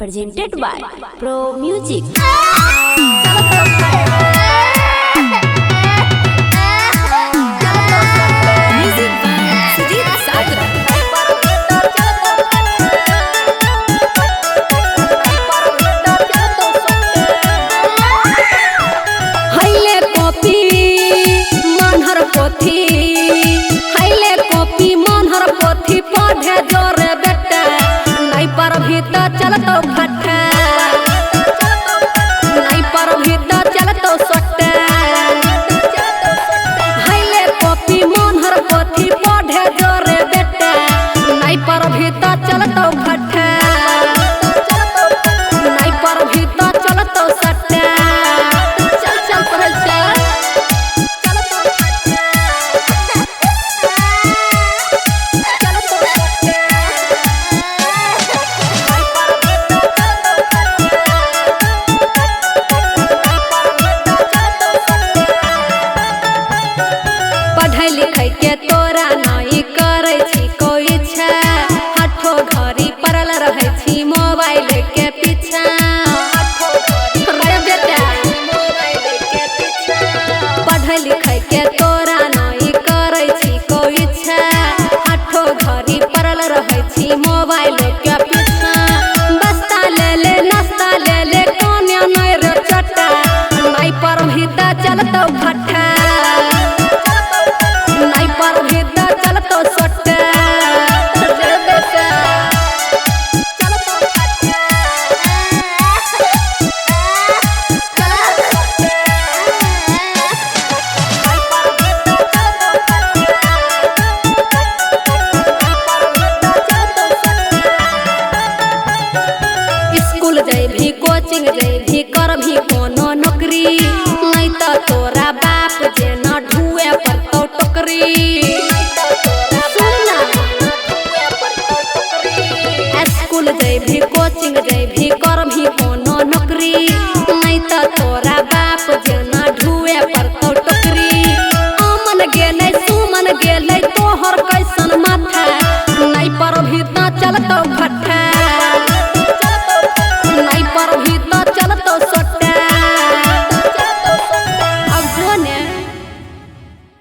presented by Pro Music. पढ़े जोरे बेटा नहीं पर भीतर चलतो फट्टा नहीं पर भीतर चलतो सट्टा हाइले कॉपी मनहर पोथी पढ़े जोरे बेटा नहीं पर भीतर चलतो फट्टा नहीं पर भीतर चलतो सट्टा चल चल पढ़ चल लिखे के तोरा नहीं करे छी कोई इच्छा हठो घड़ी पड़ल रहे छी मोबाइल के पीछा रे बेटा पढ़े लिखे के तोरा नहीं करे छी कोई इच्छा हठो घड़ी पड़ल रहे छी मोबाइल के पीछा बस्ता ले ले नाश्ता ले ले कोने नहीं रे चट्टा नहीं पर भीतर चलतो फट्टा नहीं पर भीतर चलतो सट्टा रे बेटा चलतो फट्टा स्कूल जाई भी कोचिंग जाई भी कर भी कोनो नौकरी नहीं तो तोरा बाप जे न ढुए पर तो टोकरी स्कूल जाई भी कोचिंग जाई भी कर भी कोनो नौकरी नहीं तो तोरा बाप जे न ढुए पर तो टोकरी अमन गेलै सुमन गेलै तोहर कैसन माथा नहीं पर भी न चलतो फट्टा